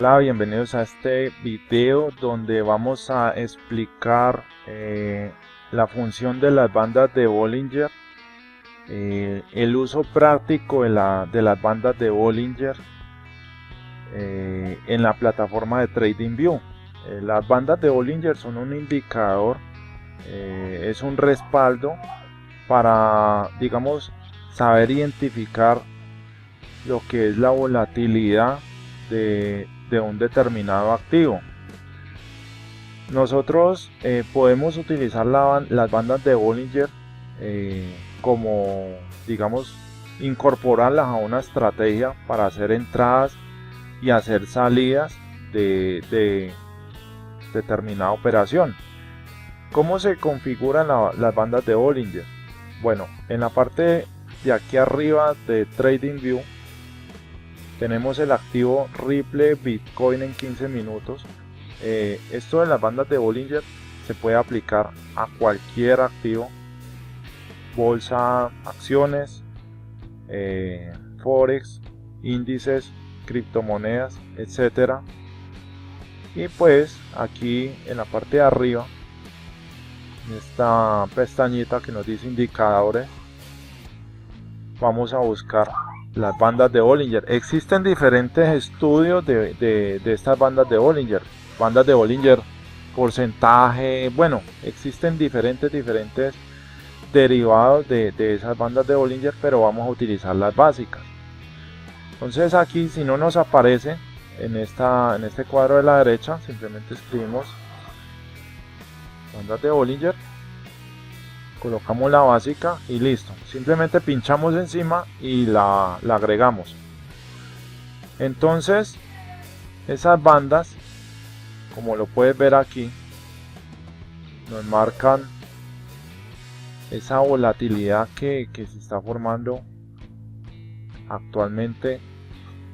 Hola, bienvenidos a este video donde vamos a explicar la función de las bandas de Bollinger, el uso práctico de las bandas de Bollinger en la plataforma de TradingView. Las bandas de Bollinger son un indicador, es un respaldo para, digamos, saber identificar lo que es la volatilidad de un determinado activo. Nosotros podemos utilizar las bandas de Bollinger como, digamos, incorporarlas a una estrategia para hacer entradas y hacer salidas de determinada operación. ¿Cómo se configuran las bandas de Bollinger? Bueno, en la parte de aquí arriba de TradingView tenemos el activo Ripple Bitcoin en 15 minutos. Esto de las bandas de Bollinger se puede aplicar a cualquier activo, bolsa, acciones, forex, índices, criptomonedas, etcétera. Y pues aquí en la parte de arriba, en esta pestañita que nos dice indicadores, vamos a buscar las bandas de Bollinger. Existen diferentes estudios de estas bandas de Bollinger. Bandas de Bollinger, porcentaje, bueno, existen diferentes derivados de esas bandas de Bollinger, pero vamos a utilizar las básicas. Entonces aquí, si no nos aparece en este cuadro de la derecha, simplemente escribimos bandas de Bollinger, colocamos la básica y listo. Simplemente pinchamos encima y la agregamos. Entonces esas bandas, como lo puedes ver aquí, nos marcan esa volatilidad que se está formando actualmente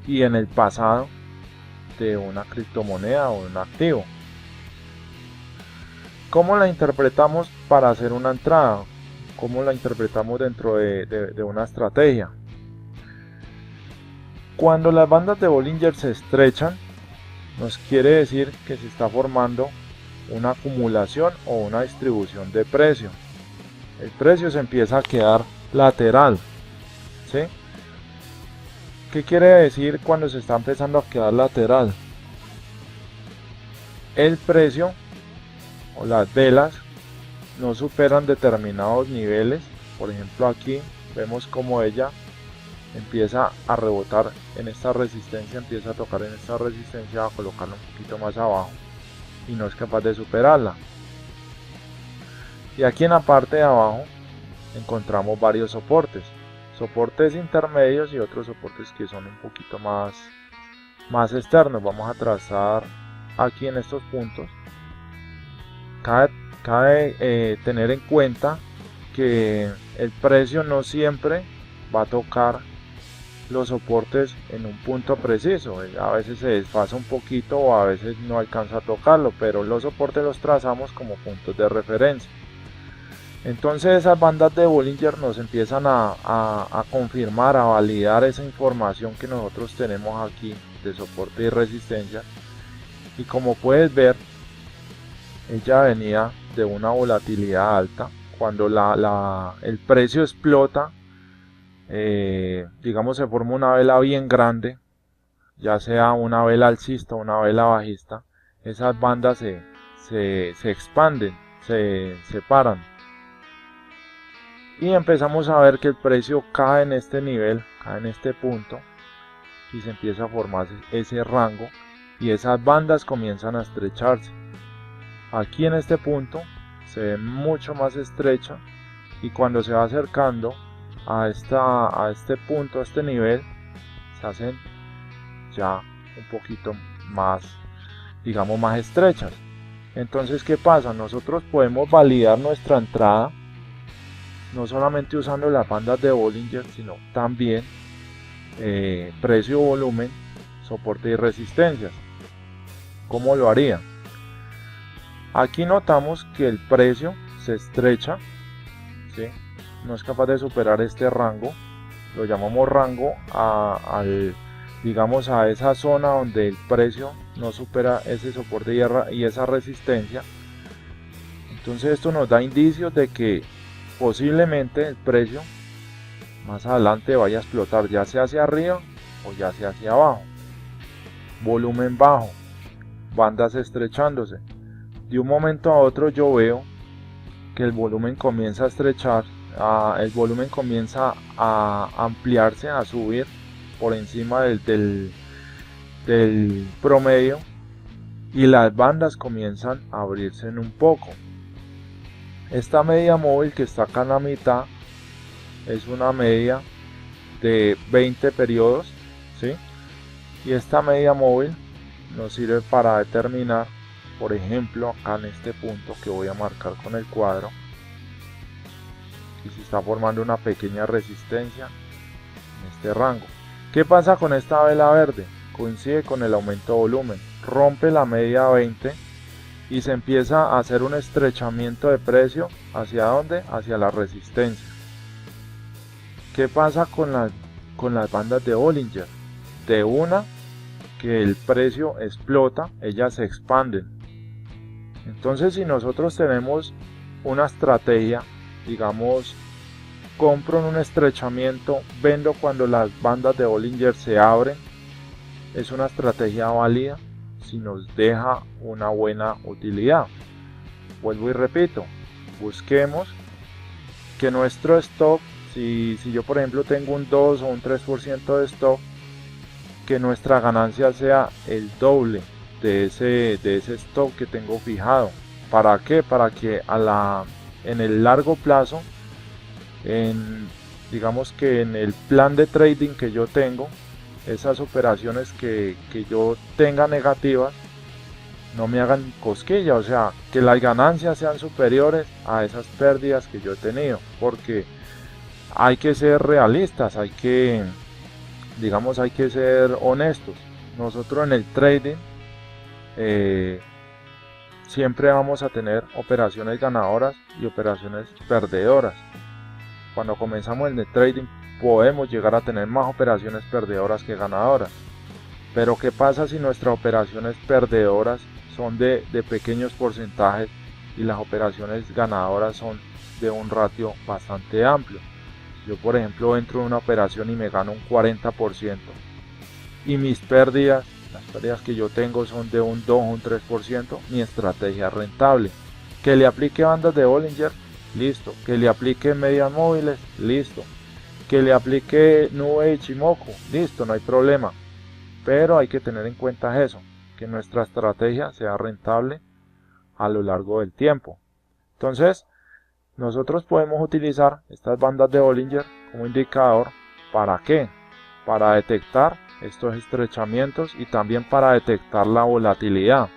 y en el pasado de una criptomoneda o un activo. ¿Cómo la interpretamos para hacer una entrada? ¿Cómo la interpretamos dentro de una estrategia? Cuando las bandas de Bollinger se estrechan, nos quiere decir que se está formando una acumulación o una distribución de precio. El precio se empieza a quedar lateral, ¿sí? ¿Qué quiere decir cuando se está empezando a quedar lateral? El precio o las velas no superan determinados niveles. Por ejemplo, aquí vemos como ella empieza a rebotar en esta resistencia, empieza a tocar en esta resistencia, a colocarla un poquito más abajo y no es capaz de superarla. Y aquí en la parte de abajo encontramos varios soportes intermedios y otros soportes que son un poquito más externos. Vamos a trazar aquí en estos puntos. Cabe tener en cuenta que el precio no siempre va a tocar los soportes en un punto preciso. A veces se desfasa un poquito o a veces no alcanza a tocarlo, pero los soportes los trazamos como puntos de referencia. Entonces esas bandas de Bollinger nos empiezan a confirmar, a validar esa información que nosotros tenemos aquí de soporte y resistencia. Y como puedes ver, ella venía de una volatilidad alta. Cuando el precio explota, digamos, se forma una vela bien grande, ya sea una vela alcista o una vela bajista, esas bandas se expanden, se separan y empezamos a ver que el precio cae en este nivel, cae en este punto y se empieza a formar ese rango y esas bandas comienzan a estrecharse. Aquí en este punto se ve mucho más estrecha y cuando se va acercando a este punto, a este nivel, se hacen ya un poquito más, digamos, más estrechas. Entonces, ¿qué pasa? Nosotros podemos validar nuestra entrada no solamente usando las bandas de Bollinger, sino también precio, volumen, soporte y resistencias. ¿Cómo lo haría? Aquí notamos que el precio se estrecha, ¿sí? No es capaz de superar este rango, lo llamamos rango al digamos, a esa zona donde el precio no supera ese soporte y esa resistencia. Entonces esto nos da indicios de que posiblemente el precio más adelante vaya a explotar, ya sea hacia arriba o ya sea hacia abajo. Volumen bajo, bandas estrechándose. De un momento a otro yo veo que el volumen comienza a estrechar, el volumen comienza a ampliarse, a subir por encima del promedio, y las bandas comienzan a abrirse en un poco. Esta media móvil que está acá en la mitad es una media de 20 periodos, ¿sí? Y esta media móvil nos sirve para determinar, por ejemplo, acá en este punto que voy a marcar con el cuadro, y se está formando una pequeña resistencia en este rango. ¿Qué pasa con esta vela verde? Coincide con el aumento de volumen, rompe la media 20 y se empieza a hacer un estrechamiento de precio. ¿Hacia dónde? Hacia la resistencia. ¿Qué pasa con las bandas de Bollinger? De una que el precio explota, ellas se expanden. Entonces, si nosotros tenemos una estrategia, digamos, compro en un estrechamiento, vendo cuando las bandas de Bollinger se abren, es una estrategia válida si nos deja una buena utilidad. Vuelvo y repito, busquemos que nuestro stock, si yo por ejemplo tengo un 2 o un 3% de stock, que nuestra ganancia sea el doble de ese stock que tengo fijado. ¿Para qué? Para que en el largo plazo, digamos que en el plan de trading que yo tengo, esas operaciones que yo tenga negativas no me hagan cosquilla, o sea, que las ganancias sean superiores a esas pérdidas que yo he tenido, porque hay que ser realistas, hay que ser honestos. Nosotros en el trading siempre vamos a tener operaciones ganadoras y operaciones perdedoras. Cuando comenzamos en el trading podemos llegar a tener más operaciones perdedoras que ganadoras. Pero ¿qué pasa si nuestras operaciones perdedoras son de pequeños porcentajes y las operaciones ganadoras son de un ratio bastante amplio? Yo por ejemplo entro en una operación y me gano un 40% y mis pérdidas, las pérdidas que yo tengo son de un 2 o un 3%, mi estrategia es rentable. Que le aplique bandas de Bollinger, listo. Que le aplique medias móviles, listo. Que le aplique nube de Ichimoku, listo, no hay problema. Pero hay que tener en cuenta eso, que nuestra estrategia sea rentable a lo largo del tiempo. Entonces, nosotros podemos utilizar estas bandas de Bollinger como indicador. ¿Para qué? Para detectar estos estrechamientos y también para detectar la volatilidad.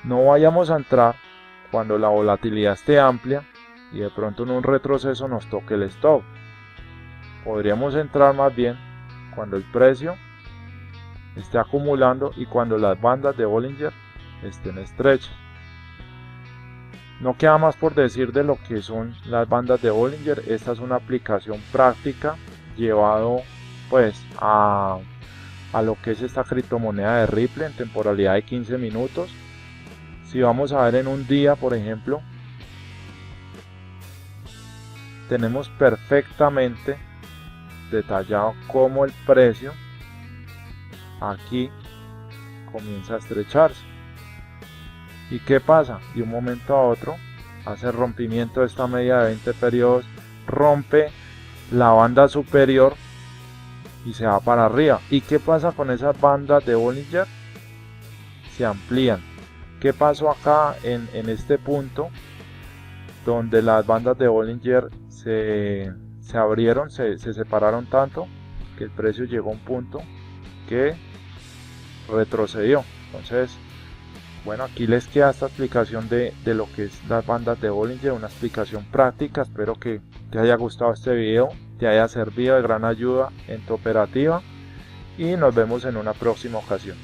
No vayamos a entrar cuando la volatilidad esté amplia y de pronto en un retroceso nos toque el stop. Podríamos entrar más bien cuando el precio esté acumulando y cuando las bandas de Bollinger estén estrechas. No queda más por decir de lo que son las bandas de Bollinger. Esta es una aplicación práctica llevado pues a lo que es esta criptomoneda de Ripple en temporalidad de 15 minutos. Si vamos a ver en un día, por ejemplo, tenemos perfectamente detallado cómo el precio aquí comienza a estrecharse. ¿Y qué pasa? De un momento a otro hace rompimiento de esta media de 20 periodos, rompe la banda superior y se va para arriba. ¿Y qué pasa con esas bandas de Bollinger? Se amplían. ¿Qué pasó acá en este punto donde las bandas de Bollinger se abrieron, se separaron tanto que el precio llegó a un punto que retrocedió? Entonces, bueno, aquí les queda esta explicación de lo que es las bandas de Bollinger, una explicación práctica. Espero que te haya gustado este video, te haya servido de gran ayuda en tu operativa y nos vemos en una próxima ocasión.